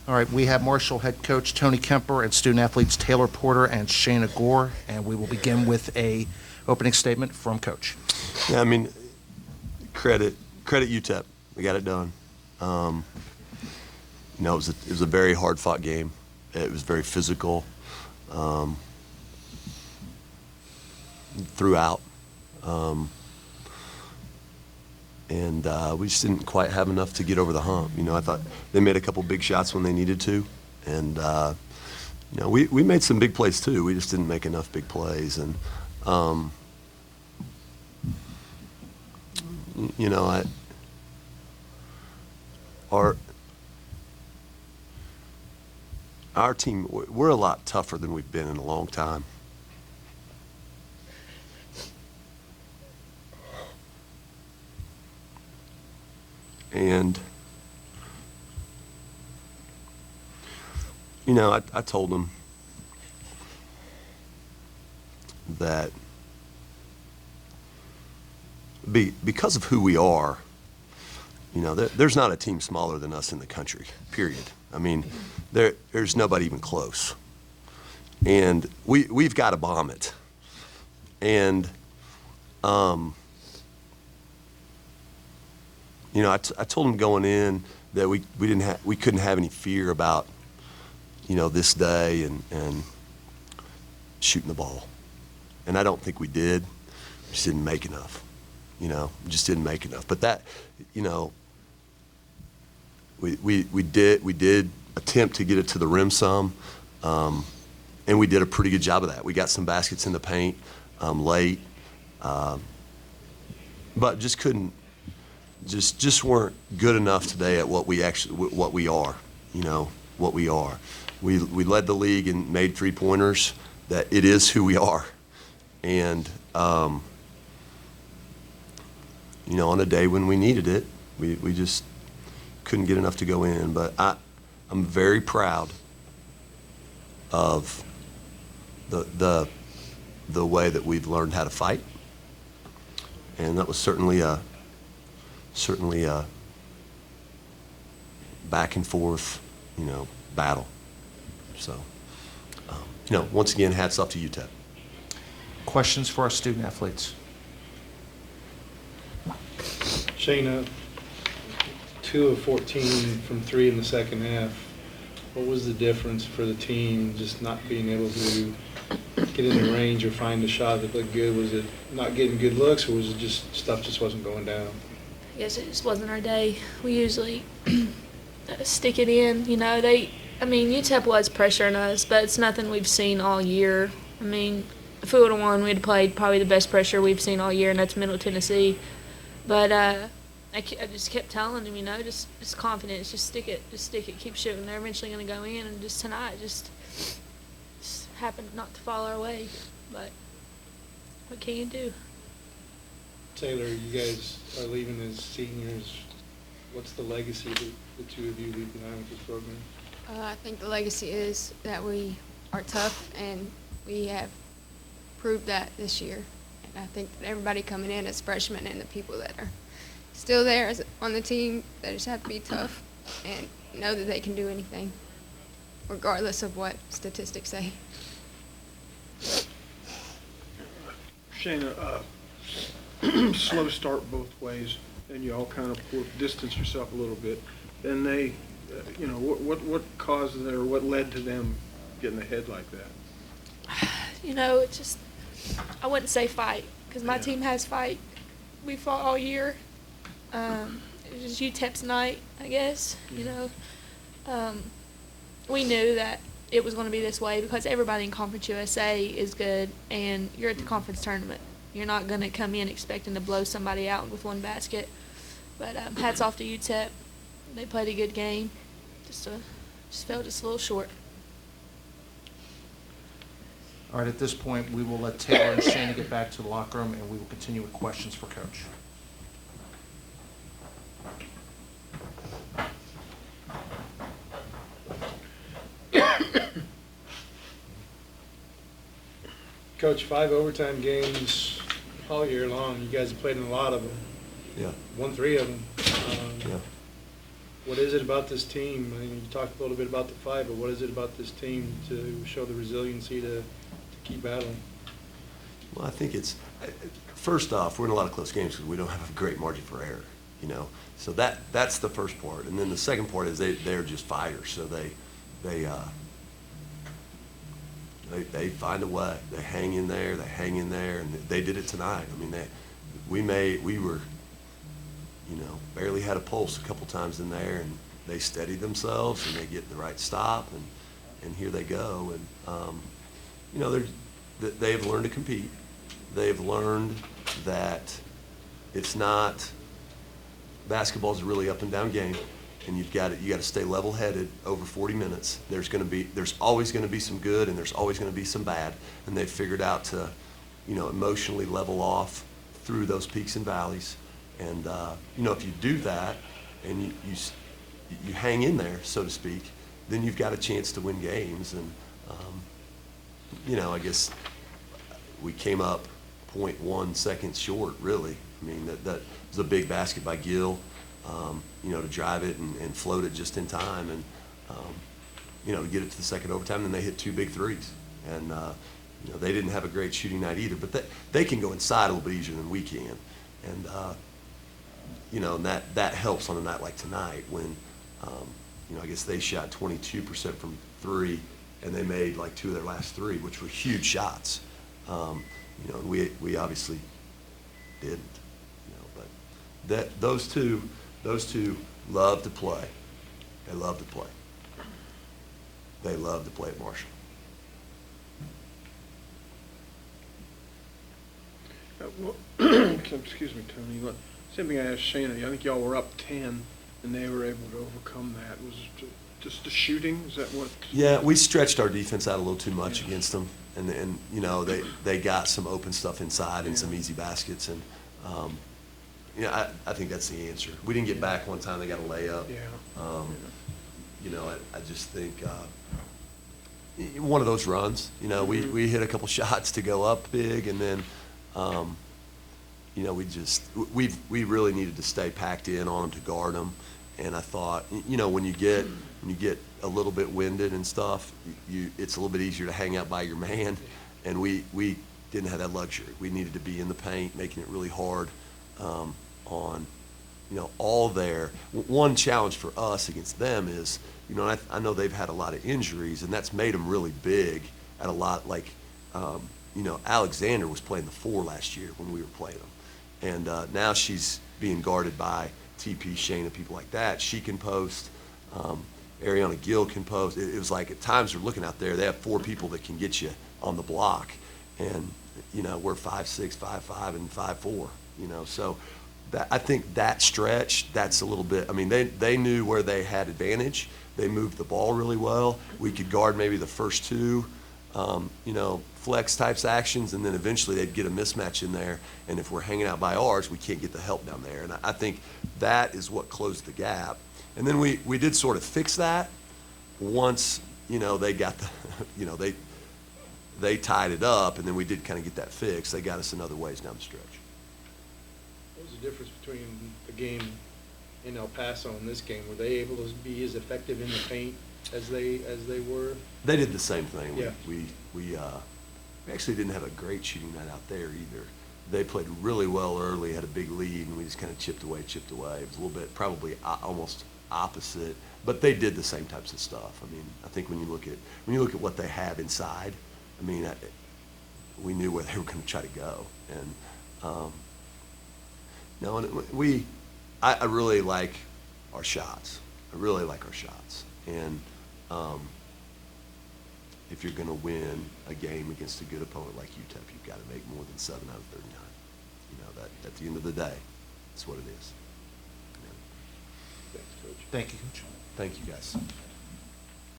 All right, we have Marshall head coach Tony Kemper and student athletes Taylor Porter and Shayna Gore, and we will begin with a opening statement from Coach. Yeah, I mean, credit UTEP. We got it done. You know, it was a very hard-fought game. It was very physical throughout. And we just didn't quite have enough to get over the hump. You know, I thought they made a couple big shots when they needed to. And, you know, we made some big plays too. We just didn't make enough big plays. And, you know, our team, we're a lot tougher than we've been in a long time. And, you know, I told them that because of who we are, you know, there's not a team smaller than us in the country, period. I mean, there's nobody even close. And we've got to bomb it. And, you know, I told them going in that we couldn't have any fear about, you know, this day and shooting the ball. And I don't think we did. We just didn't make enough. You know, we just didn't make enough. But that, you know, we did attempt to get it to the rim some, and we did a pretty good job of that. We got some baskets in the paint late, but just couldn't. Just weren't good enough today at what we are, you know, what we are. We led the league and made three-pointers. That it is who we are. And, you know, on a day when we needed it, we just couldn't get enough to go in. But I'm very proud of the way that we've learned how to fight. And that was certainly a back and forth, you know, battle. So, you know, once again, hats off to UTEP. Questions for our student athletes? Shayna, 2 of 14 from 3 in the second half. What was the difference for the team just not being able to get in the range or find a shot that looked good? Was it not getting good looks, or was it just stuff just wasn't going down? I guess it just wasn't our day. We usually stick it in. You know, UTEP was pressuring us, but it's nothing we've seen all year. I mean, if we would have won, we'd have played probably the best pressure we've seen all year, and that's Middle Tennessee. But I just kept telling them, you know, just confidence, just stick it, keep shooting. They're eventually going to go in, and just tonight just happened not to fall our way. But what can you do? Taylor, you guys are leaving as seniors. What's the legacy that the two of you leave behind with this program? I think the legacy is that we are tough, and we have proved that this year. And I think that everybody coming in as freshmen and the people that are still there on the team, they just have to be tough and know that they can do anything, regardless of what statistics say. Shayna, slow start both ways, and you all kind of distance yourself a little bit. Then they, you know, what caused it, or what led to them getting ahead like that? You know, it just, I wouldn't say fight, because my team has fight. We fought all year. It was UTEP's night, I guess, you know. We knew that it was going to be this way because everybody in Conference USA is good, and you're at the conference tournament. You're not going to come in expecting to blow somebody out with one basket. But hats off to UTEP. They played a good game. Just fell just a little short. All right, at this point, we will let Taylor and Shayna get back to the locker room, and we will continue with questions for Coach. Coach, 5 overtime games all year long. You guys have played in a lot of them. Yeah. Won 3 of them. Yeah. What is it about this team? I mean, you talked a little bit about the fight, but what is it about this team to show the resiliency to keep battling? Well, I think it's, first off, we're in a lot of close games because we don't have a great margin for error, you know. So that's the first part. And then the second part is they're just fighters. So they find a way. They hang in there, and they did it tonight. I mean, we were, you know, barely had a pulse a couple times in there, and they steadied themselves, and they get the right stop, and here they go. And, you know, they've learned to compete. They've learned that it's not, basketball's a really up and down game, and you got to stay level-headed over 40 minutes. There's always going to be some good, and there's always going to be some bad, and they've figured out to, you know, emotionally level off through those peaks and valleys. And you know, if you do that and you hang in there, so to speak, then you've got a chance to win games. And you know, I guess we came up 0.1 seconds short, really. I mean, that was a big basket by Gill, you know, to drive it and float it just in time, and you know, to get it to the second overtime. Then they hit 2 big threes, and you know, they didn't have a great shooting night either, but they can go inside a little bit easier than we can. And you know, and that helps on a night like tonight when, you know, I guess they shot 22% from 3, and they made like 2 of their last 3, which were huge shots. You know, we obviously didn't, you know, but those two love to play. They love to play. They love to play at Marshall. Excuse me, Tony. Same thing I asked Shana. I think y'all were up 10, and they were able to overcome that. Was it just the shooting? Is that what? Yeah, we stretched our defense out a little too much Yeah. against them, and you know, they got some open stuff inside and some easy baskets, and you know, I think that's the answer. We didn't get back one time; they got a layup. Yeah. You know, I just think one of those runs. You know, we hit a couple shots to go up big, and then you know, we really needed to stay packed in on them to guard them. And I thought, you know, when you get a little bit winded and stuff, it's a little bit easier to hang out by your man. And we didn't have that luxury. We needed to be in the paint, making it really hard on, you know, all there. One challenge for us against them is, you know, I know they've had a lot of injuries, and that's made them really big at a lot. Like, you know, Alexander was playing the 4 last year when we were playing them. And now she's being guarded by TP, Shana, people like that. She can post. Ariana Gill can post. It was like at times they're looking out there, they have 4 people that can get you on the block. And, you know, we're 5'6", 5'5", and 5'4", you know. So I think that stretch, that's a little bit, I mean, they knew where they had advantage. They moved the ball really well. We could guard maybe the first 2, you know, flex types actions, and then eventually they'd get a mismatch in there. And if we're hanging out by ours, we can't get the help down there. And I think that is what closed the gap. And then we did sort of fix that once, you know, they got the, you know, they tied it up, and then we did kind of get that fixed. They got us in other ways down the stretch. What was the difference between the game in El Paso and this game? Were they able to be as effective in the paint as they were? They did the same thing. Yeah. We actually didn't have a great shooting night out there either. They played really well early, had a big lead, and we just kind of chipped away. It was a little bit probably almost opposite, but they did the same types of stuff. I mean, I think when you look at what they have inside, I mean, we knew where they were going to try to go. And no, and I really like our shots. I really like our shots. And if you're going to win a game against a good opponent like UTEP, you've got to make more than 7 out of 39. You know, that at the end of the day, that's what it is. Thanks, Coach. Thank you, Coach. Thank you, guys.